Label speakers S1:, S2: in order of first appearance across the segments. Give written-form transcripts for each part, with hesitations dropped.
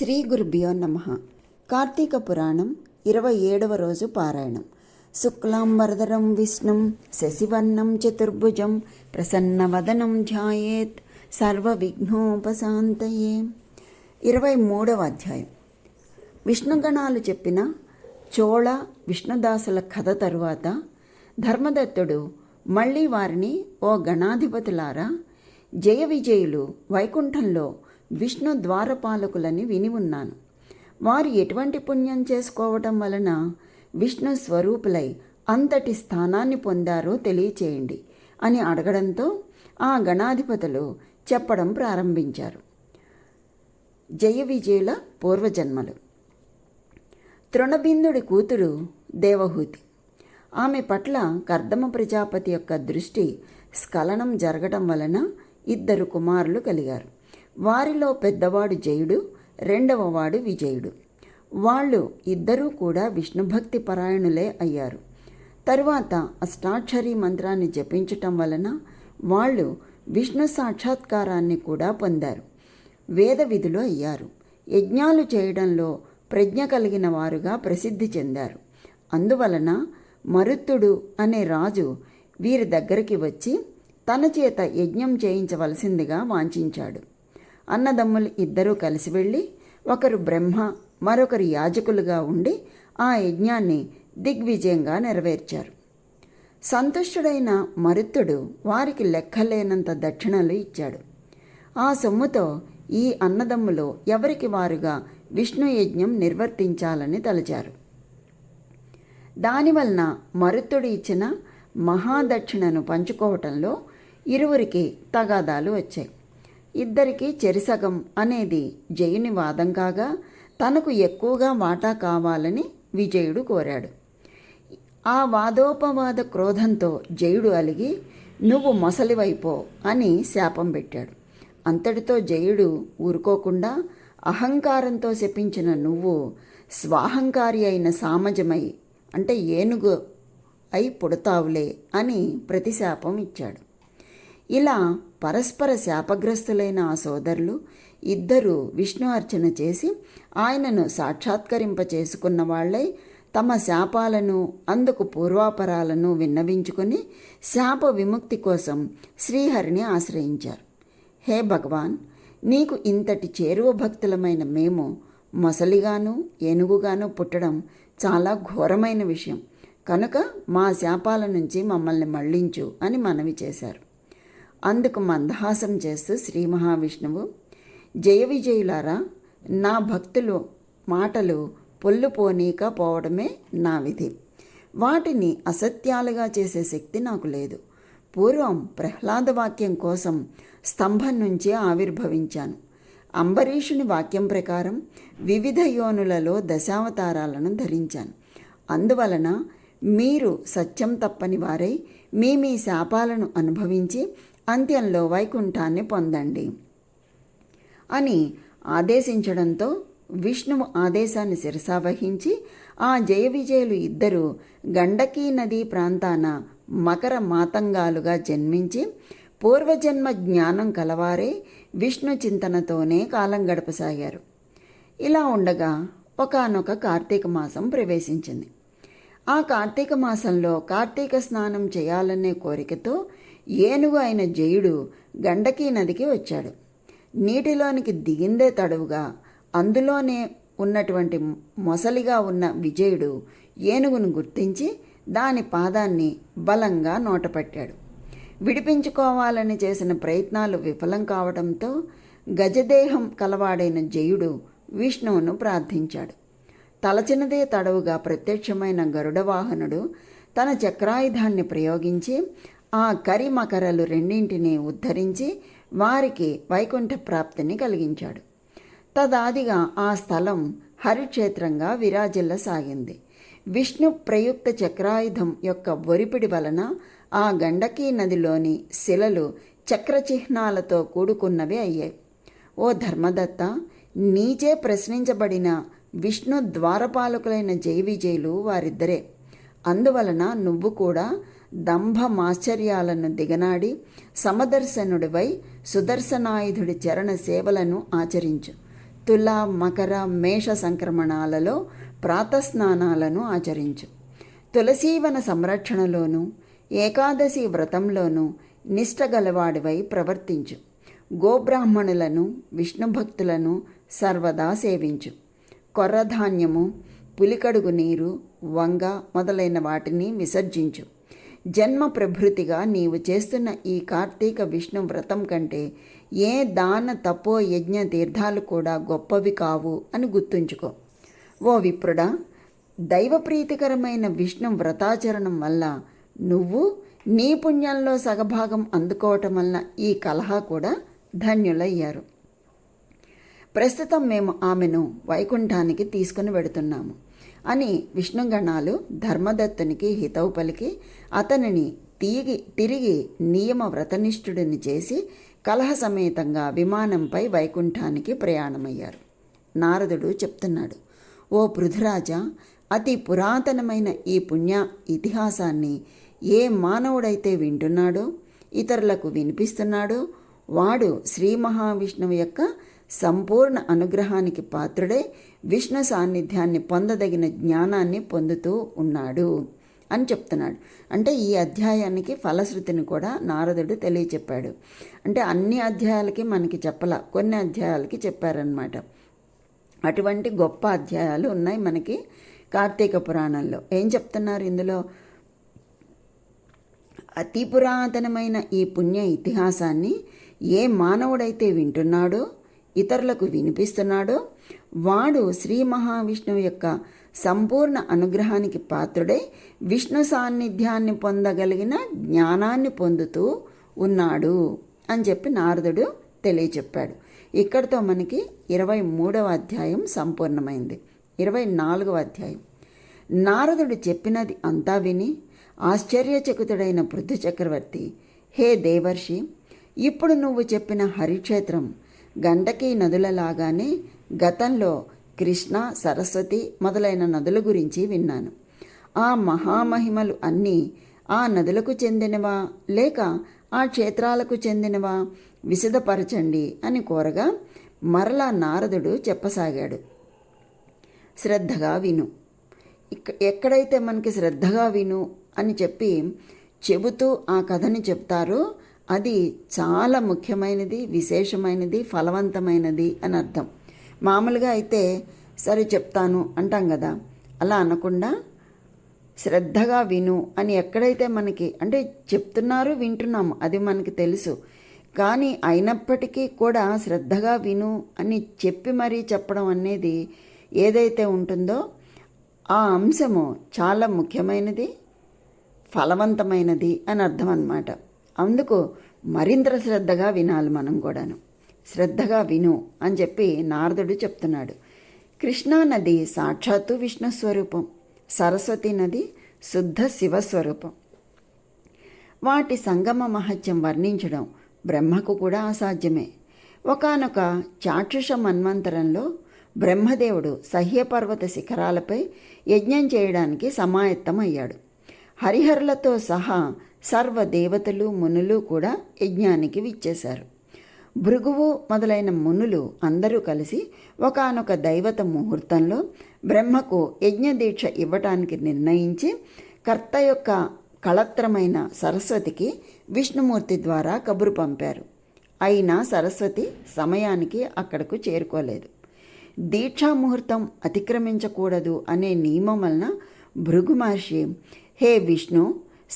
S1: శ్రీ గురుభ్యో నమః. కార్తీక పురాణం 27వ రోజు పారాయణం. శుక్లాంబరధరం విష్ణుం శశివర్ణం చతుర్భుజం ప్రసన్నవదనం ధ్యాయేత్ సర్వవిఘ్నోపశాంతయే. 23వ అధ్యాయం. విష్ణుగణాలు చెప్పిన చోళ విష్ణుదాసుల కథ తరువాత ధర్మదత్తుడు మళ్ళీ వారిని, ఓ గణాధిపతులారా, జయ విజయులు వైకుంఠంలో విష్ణు ద్వారపాలకులని విని ఉన్నాను. వారు ఎటువంటి పుణ్యం చేసుకోవటం వలన విష్ణు స్వరూపులై అంతటి స్థానాన్ని పొందారో తెలియచేయండి అని అడగడంతో ఆ గణాధిపతులు చెప్పడం ప్రారంభించారు. జయ విజయుల పూర్వజన్మలు. తృణబిందుడి కూతురు దేవహూతి. ఆమె పట్ల కర్దమ ప్రజాపతి యొక్క దృష్టి స్ఖలనం జరగడం వలన 2 కుమారులు కలిగారు. వారిలో పెద్దవాడు జయుడు, రెండవవాడు విజయుడు. వాళ్ళు ఇద్దరూ కూడా విష్ణుభక్తి పరాయణులే అయ్యారు. తరువాత అష్టాక్షరీ మంత్రాన్ని జపించటం వలన వాళ్ళు విష్ణు సాక్షాత్కారాన్ని కూడా పొందారు. వేద విధులు అయ్యారు. యజ్ఞాలు చేయడంలో ప్రజ్ఞ కలిగిన వారుగా ప్రసిద్ధి చెందారు. అందువలన మరుత్తుడు అనే రాజు వీరి దగ్గరికి వచ్చి తన చేత యజ్ఞం చేయించవలసిందిగా వాంఛించాడు. అన్నదమ్ములు ఇద్దరూ కలిసి వెళ్ళి ఒకరు బ్రహ్మ, మరొకరు యాజకులుగా ఉండి ఆ యజ్ఞాన్ని దిగ్విజయంగా నెరవేర్చారు. సంతుష్టుడైన మరుత్తుడు వారికి లెక్కలేనంత దక్షిణలు ఇచ్చాడు. ఆ సొమ్ముతో ఈ అన్నదమ్ములు ఎవరికి వారుగా విష్ణు యజ్ఞం నిర్వర్తించాలని తలచారు. దానివలన మరుత్తుడు ఇచ్చిన మహాదక్షిణను పంచుకోవటంలో ఇరువురికి తగాదాలు వచ్చాయి. ఇద్దరికీ చెరిసగం అనేది జయుని వాదం కాగా, తనకు ఎక్కువగా వాటా కావాలని విజయుడు కోరాడు. ఆ వాదోపవాద క్రోధంతో జయుడు అలిగి, నువ్వు మొసలివైపో అని శాపం పెట్టాడు. అంతటితో జయుడు ఊరుకోకుండా, అహంకారంతో శపించిన నువ్వు స్వాహంకారి అయిన సామజమై, అంటే ఏనుగు అయి పుడతావులే అని ప్రతిశాపం ఇచ్చాడు. ఇలా పరస్పర శాపగ్రస్తులైన ఆ సోదరులు ఇద్దరూ విష్ణు అర్చన చేసి ఆయనను సాక్షాత్కరింప చేసుకున్న వాళ్లై తమ శాపాలను, అందుకు పూర్వాపరాలను విన్నవించుకొని శాప విముక్తి కోసం శ్రీహరిని ఆశ్రయించారు. హే భగవాన్, నీకు ఇంతటి చేరువ భక్తులమైన మేము మొసలిగాను ఏనుగుగాను పుట్టడం చాలా ఘోరమైన విషయం. కనుక మా శాపాల నుంచి మమ్మల్ని మళ్లించు అని మనవి చేశారు. అందుకు మందహాసం చేస్తూ శ్రీ మహావిష్ణువు, జయ విజయులారా, నా భక్తులు మాటలు పొల్లు పోనీక పోవడమే నా విధి. వాటిని అసత్యాలుగా చేసే శక్తి నాకు లేదు. పూర్వం ప్రహ్లాద వాక్యం కోసం స్తంభం నుంచి ఆవిర్భవించాను. అంబరీషుని వాక్యం ప్రకారం వివిధ యోనులలో దశావతారాలను ధరించాను. అందువలన మీరు సత్యం తప్పని వారై మీ శాపాలను అనుభవించి అంత్యంలో వైకుంఠాన్ని పొందండి అని ఆదేశించడంతో విష్ణువు ఆదేశాన్ని శిరసావహించి ఆ జయ విజయులు ఇద్దరూ గండకీ నదీ ప్రాంతాన మకర మాతంగాలుగా జన్మించి పూర్వజన్మ జ్ఞానం కలవారే విష్ణు చింతనతోనే కాలం గడపసాగారు. ఇలా ఉండగా ఒకానొక కార్తీక మాసం ప్రవేశించింది. ఆ కార్తీక మాసంలో కార్తీక స్నానం చేయాలనే కోరికతో ఏనుగు అయిన జయుడు గండకీ నదికి వచ్చాడు. నీటిలోనికి దిగిందే తడువుగా అందులోనే ఉన్నటువంటి మొసలిగా ఉన్న విజయుడు ఏనుగును గుర్తించి దాని పాదాన్ని బలంగా నోటపట్టాడు. విడిపించుకోవాలని చేసిన ప్రయత్నాలు విఫలం కావడంతో గజదేహం కలవాడైన జయుడు విష్ణువును ప్రార్థించాడు. తలచినదే తడవుగా ప్రత్యక్షమైన గరుడవాహనుడు తన చక్రాయుధాన్ని ప్రయోగించి ఆ కరిమకరలు రెండింటినీ ఉద్ధరించి వారికి వైకుంఠ ప్రాప్తిని కలిగించాడు. తదాదిగా ఆ స్థలం హరిక్షేత్రంగా విరాజిల్లసాగింది. విష్ణు ప్రయుక్త చక్రాయుధం యొక్క ఒరిపిడి వలన ఆ గండకీ నదిలోని శిలలు చక్రచిహ్నాలతో కూడుకున్నవి అయ్యాయి. ఓ ధర్మదత్త, నీచే ప్రశ్నించబడిన విష్ణు ద్వారపాలకులైన జయ విజయులు వారిద్దరే. అందువలన నువ్వు కూడా దంభమాశ్చర్యాలను దిగనాడి సమదర్శనుడివై సుదర్శనాయుధుడి చరణ సేవలను ఆచరించు. తుల, మకర, మేష సంక్రమణాలలో ప్రాతస్నానాలను ఆచరించు. తులసీవన సంరక్షణలోనూ ఏకాదశి వ్రతంలోనూ నిష్ట గలవాడివై ప్రవర్తించు. గోబ్రాహ్మణులను, విష్ణుభక్తులను సర్వదా సేవించు. కొర్రధాన్యము, పులికడుగు నీరు, వంగ మొదలైన వాటిని విసర్జించు. జన్మ ప్రభృతిగా నీవు చేస్తున్న ఈ కార్తీక విష్ణు వ్రతం కంటే ఏ దాన తపో యజ్ఞ తీర్థాలు కూడా గొప్పవి కావు అని గుర్తుంచుకో. ఓ విప్రుడా, దైవప్రీతికరమైన విష్ణు వ్రతాచరణం వల్ల నువ్వు నీ పుణ్యంలో సగభాగం అందుకోవటం వలన ఈ కలహ కూడా ధన్యులయ్యారు. ప్రస్తుతం మేము ఆమెను వైకుంఠానికి తీసుకుని వెడుతున్నాము అని విష్ణుగణాలు ధర్మదత్తునికి హితవు పలికి అతనిని తిరిగి నియమ వ్రతనిష్ఠుడిని చేసి కలహ సమేతంగా విమానంపై వైకుంఠానికి ప్రయాణమయ్యారు. నారదుడు చెప్తున్నాడు, ఓ పృథురాజా, అతి పురాతనమైన ఈ పుణ్య ఇతిహాసాన్ని ఏ మానవుడైతే వింటున్నాడో, ఇతరులకు వినిపిస్తున్నాడో వాడు శ్రీ మహావిష్ణువు యొక్క సంపూర్ణ అనుగ్రహానికి పాత్రుడై విష్ణు సాన్నిధ్యాన్ని పొందదగిన జ్ఞానాన్ని పొందుతూ ఉన్నాడు అని చెప్తున్నాడు. అంటే ఈ అధ్యాయానికి ఫలశ్రుతిని కూడా నారదుడు తెలియచెప్పాడు. అంటే అన్ని అధ్యాయాలకి మనకి చెప్పలా, కొన్ని అధ్యాయాలకి చెప్పారనమాట. అటువంటి గొప్ప అధ్యాయాలు ఉన్నాయి మనకి కార్తీక పురాణంలో. ఏం చెప్తున్నారు ఇందులో? అతి పురాతనమైన ఈ పుణ్య ఇతిహాసాన్ని ఏ మానవుడైతే వింటున్నాడో, ఇతరులకు వినిపిస్తున్నాడో వాడు శ్రీ మహావిష్ణువు యొక్క సంపూర్ణ అనుగ్రహానికి పాత్రుడై విష్ణు సాన్నిధ్యాన్ని పొందగలిగిన జ్ఞానాన్ని పొందుతూ ఉన్నాడు అని చెప్పి నారదుడు తెలియచెప్పాడు. ఇక్కడితో మనకి 23వ అధ్యాయం సంపూర్ణమైంది. 24వ అధ్యాయం. నారదుడు చెప్పినది అంతా విని ఆశ్చర్యచకితుడైన పృథు చక్రవర్తి, హే దేవర్షి, ఇప్పుడు నువ్వు చెప్పిన హరిక్షేత్రం గండకీ నదులలాగానే గతంలో కృష్ణ, సరస్వతి మొదలైన నదుల గురించి విన్నాను. ఆ మహామహిమలు అన్నీ ఆ నదులకు చెందినవా లేక ఆ క్షేత్రాలకు చెందినవా విశదపరచండి అని కోరగా మరలా నారదుడు చెప్పసాగాడు, శ్రద్ధగా విను. ఎక్కడైతే మనకి శ్రద్ధగా విను అని చెప్పి చెబుతూ ఆ కథని చెప్తారో అది చాలా ముఖ్యమైనది, విశేషమైనది, ఫలవంతమైనది అని అర్థం. మామూలుగా అయితే సరే చెప్తాను అంటాం కదా, అలా అనకుండా శ్రద్ధగా విను అని ఎక్కడైతే మనకి అంటే చెప్తున్నారు, వింటున్నాము, అది మనకి తెలుసు. కానీ అయినప్పటికీ కూడా శ్రద్ధగా విను అని చెప్పి మరీ చెప్పడం అనేది ఏదైతే ఉంటుందో ఆ అంశము చాలా ముఖ్యమైనది, ఫలవంతమైనది అని అర్థం అన్నమాట. అందుకు మరింత శ్రద్ధగా వినాలి మనం కూడాను. శ్రద్ధగా విను అని చెప్పి నారదుడు చెప్తున్నాడు. కృష్ణా నది సాక్షాత్తు విష్ణుస్వరూపం, సరస్వతి నది శుద్ధ శివస్వరూపం. వాటి సంగమ మహత్యం వర్ణించడం బ్రహ్మకు కూడా అసాధ్యమే. ఒకానొక చాక్షుష మన్వంతరంలో బ్రహ్మదేవుడు సహ్యపర్వత శిఖరాలపై యజ్ఞం చేయడానికి సమాయత్తమయ్యాడు. హరిహరులతో సహా సర్వదేవతలు, మునులు కూడా యజ్ఞానికి విచ్చేశారు. భృగువు మొదలైన మునులు అందరూ కలిసి ఒకానొక దైవత ముహూర్తంలో బ్రహ్మకు యజ్ఞదీక్ష ఇవ్వటానికి నిర్ణయించి కర్త యొక్క కళత్రమైన సరస్వతికి విష్ణుమూర్తి ద్వారా కబురు పంపారు. అయినా సరస్వతి సమయానికి అక్కడకు చేరుకోలేదు. దీక్షా ముహూర్తం అతిక్రమించకూడదు అనే నియమం వలన భృగు మహర్షి, హే విష్ణు,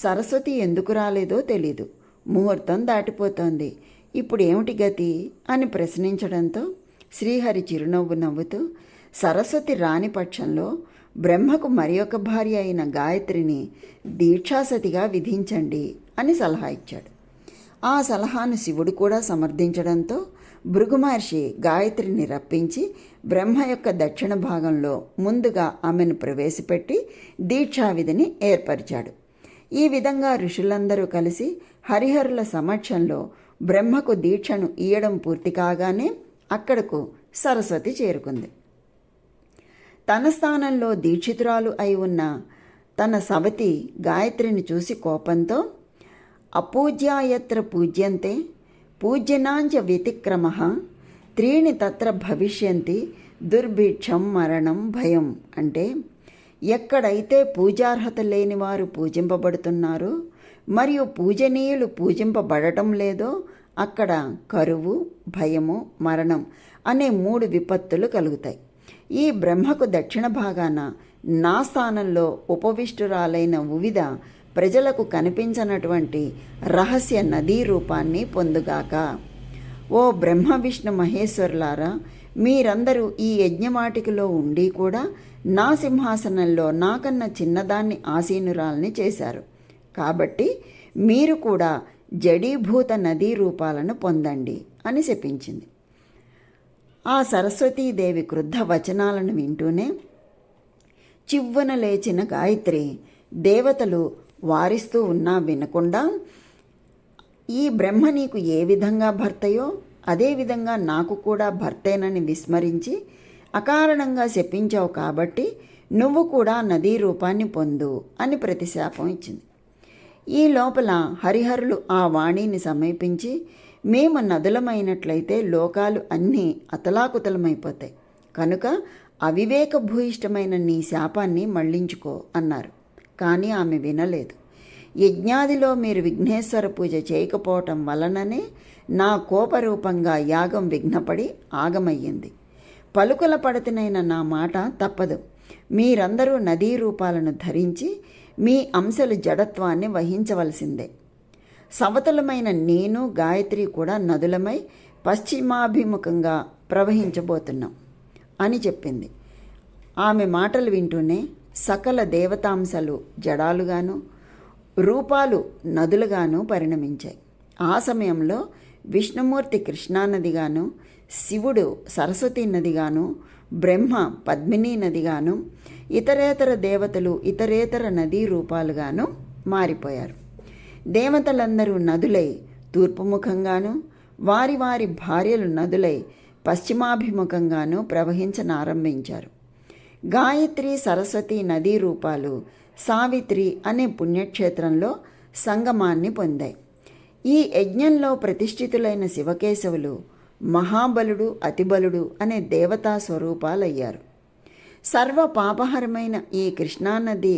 S1: సరస్వతి ఎందుకు రాలేదో తెలీదు, ముహూర్తం దాటిపోతోంది, ఇప్పుడు ఏమిటి గతి అని ప్రశ్నించడంతో శ్రీహరి చిరునవ్వు నవ్వుతూ, సరస్వతి రాని పక్షంలో బ్రహ్మకు మరి ఒక భార్య అయిన గాయత్రిని దీక్షాసతిగా విధించండి అని సలహా ఇచ్చాడు. ఆ సలహాను శివుడు కూడా సమర్థించడంతో భృగు మహర్షి గాయత్రిని రప్పించి బ్రహ్మ యొక్క దక్షిణ భాగంలో ముందుగా ఆమెను ప్రవేశపెట్టి దీక్షావిధిని ఏర్పరిచాడు. ఈ విధంగా ఋషులందరూ కలిసి హరిహరుల సమక్షంలో బ్రహ్మకు దీక్షను ఇయ్యడం పూర్తి కాగానే అక్కడకు సరస్వతి చేరుకుంది. తన స్థానంలో దీక్షితురాలు అయి ఉన్న తన సవతి గాయత్రిని చూసి కోపంతో, అపూజ్యాయత్ర పూజ్యంతే పూజ్యనాంచ వ్యతిక్రమః త్రీణి తత్ర భవిష్యంతి దుర్భిక్షం మరణం భయం. అంటే ఎక్కడైతే పూజార్హత లేని వారు పూజింపబడుతున్నారో మరియు పూజనీయులు పూజింపబడటం లేదో అక్కడ కరువు, భయము, మరణం అనే 3 విపత్తులు కలుగుతాయి. ఈ బ్రహ్మకు దక్షిణ భాగాన నా స్థానంలో ఉపవిష్టురాలైన ఉవిద ప్రజలకు కనిపించనటువంటి రహస్య నదీ రూపాన్ని పొందుగాక. ఓ బ్రహ్మ విష్ణు మహేశ్వరులారా, మీరందరూ ఈ యజ్ఞవాటికలో ఉండి కూడా నా సింహాసనంలో నాకన్నా చిన్నదాన్ని ఆసీనురాల్ని చేశారు. కాబట్టి మీరు కూడా జడీభూత నదీ రూపాలను పొందండి అని శపించింది. ఆ సరస్వతీదేవి క్రుద్ధ వచనాలను వింటూనే చివ్వున లేచిన గాయత్రి దేవతలు వారిస్తూ ఉన్నా వినకుండా, ఈ బ్రహ్మ నీకు ఏ విధంగా భర్తయో అదేవిధంగా నాకు కూడా భర్తేనని విస్మరించి అకారణంగా శపించావు కాబట్టి నువ్వు కూడా నదీ రూపాన్ని పొందు అని ప్రతిశాపం ఇచ్చింది. ఈ లోపల హరిహరులు ఆ వాణిని సమీపించి, మేము నదులమైనట్లయితే లోకాలు అన్నీ అతలాకుతలమైపోతాయి, కనుక అవివేకభూయిష్టమైన నీ శాపాన్ని మళ్లించుకో అన్నారు. కానీ ఆమె వినలేదు. యజ్ఞాదిలో మీరు విఘ్నేశ్వర పూజ చేయకపోవటం వలననే నా కోపరూపంగా యాగం విఘ్నపడి ఆగమయ్యింది. పలుకుల పడతినైన నా మాట తప్పదు. మీరందరూ నదీ రూపాలను ధరించి మీ అంశలు జడత్వాన్ని వహించవలసిందే. సవతలమైన నేను, గాయత్రి కూడా నదులమై పశ్చిమాభిముఖంగా ప్రవహించబోతున్నాం అని చెప్పింది. ఆమె మాటలు వింటూనే సకల దేవతాంశలు జడాలుగాను, రూపాలు నదులుగాను పరిణమించాయి. ఆ సమయంలో విష్ణుమూర్తి కృష్ణానదిగాను, శివుడు సరస్వతీ నదిగాను, బ్రహ్మ పద్మినీ నదిగాను, ఇతరేతర దేవతలు ఇతరేతర నదీ రూపాలుగాను మారిపోయారు. దేవతలందరూ నదులై తూర్పుముఖంగాను, వారి వారి భార్యలు నదులై పశ్చిమాభిముఖంగాను ప్రవహించనారంభించారు. గాయత్రి సరస్వతి నదీ రూపాలు సావిత్రి అనే పుణ్యక్షేత్రంలో సంగమాన్ని పొందాయి. ఈ యజ్ఞంలో ప్రతిష్ఠితులైన శివకేశవులు మహాబలుడు, అతిబలుడు అనే దేవతా స్వరూపాలయ్యారు. సర్వ పాపహరమైన ఈ కృష్ణానది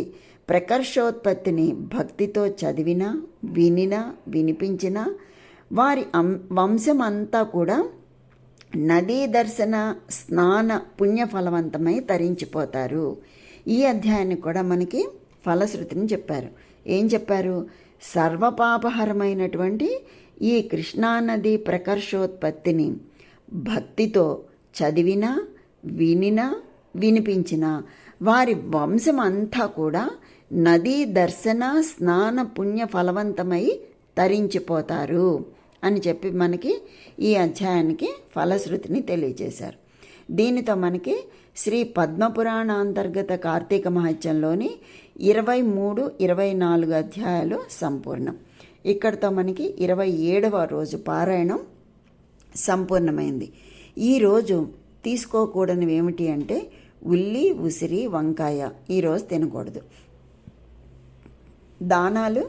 S1: ప్రకర్షోత్పత్తిని భక్తితో చదివినా, వినినా, వినిపించినా వారి వంశమంతా కూడా నదీ దర్శన స్నాన పుణ్యఫలవంతమై తరించిపోతారు. ఈ అధ్యాయాన్ని కూడా మనకి ఫలశ్రుతిని చెప్పారు. ఏం చెప్పారు? సర్వపాపహరమైనటువంటి ఈ కృష్ణానది ప్రకర్షోత్పత్తిని భక్తితో చదివినా, వినినా, వినిపించినా వారి వంశమంతా కూడా నదీ దర్శన స్నాన పుణ్య ఫలవంతమై తరించిపోతారు అని చెప్పి మనకి ఈ అధ్యాయానికి ఫలశ్రుతిని తెలియజేశారు. దీనితో మనకి శ్రీ పద్మపురాణ అంతర్గత కార్తీక మహత్యంలోని 23, 24 అధ్యాయాలు సంపూర్ణం. ఇక్కడితో మనకి 27వ రోజు పారాయణం సంపూర్ణమైంది. ఈరోజు తీసుకోకూడనివి ఏమిటి అంటే ఉల్లి, ఉసిరి, వంకాయ ఈరోజు తినకూడదు. దానాలు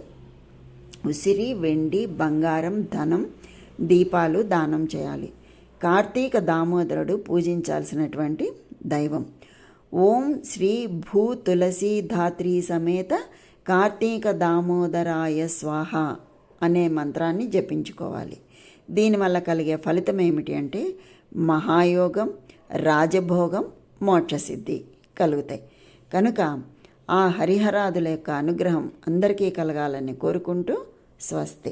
S1: ఉసిరి, వెండి, బంగారం, ధనం, దీపాలు దానం చేయాలి. కార్తీక దామోదరుడు పూజించాల్సినటువంటి దైవం. ఓం శ్రీ భూ తులసి ధాత్రి సమేత కార్తీక దామోదరాయ స్వాహ అనే మంత్రాన్ని జపించుకోవాలి. దీనివల్ల కలిగే ఫలితం ఏమిటి అంటే మహాయోగం, రాజభోగం, మోక్షసిద్ధి కలుగుతాయి. కనుక ఆ హరిహరాదుల యొక్క అనుగ్రహం అందరికీ కలగాలని కోరుకుంటూ స్వస్తి.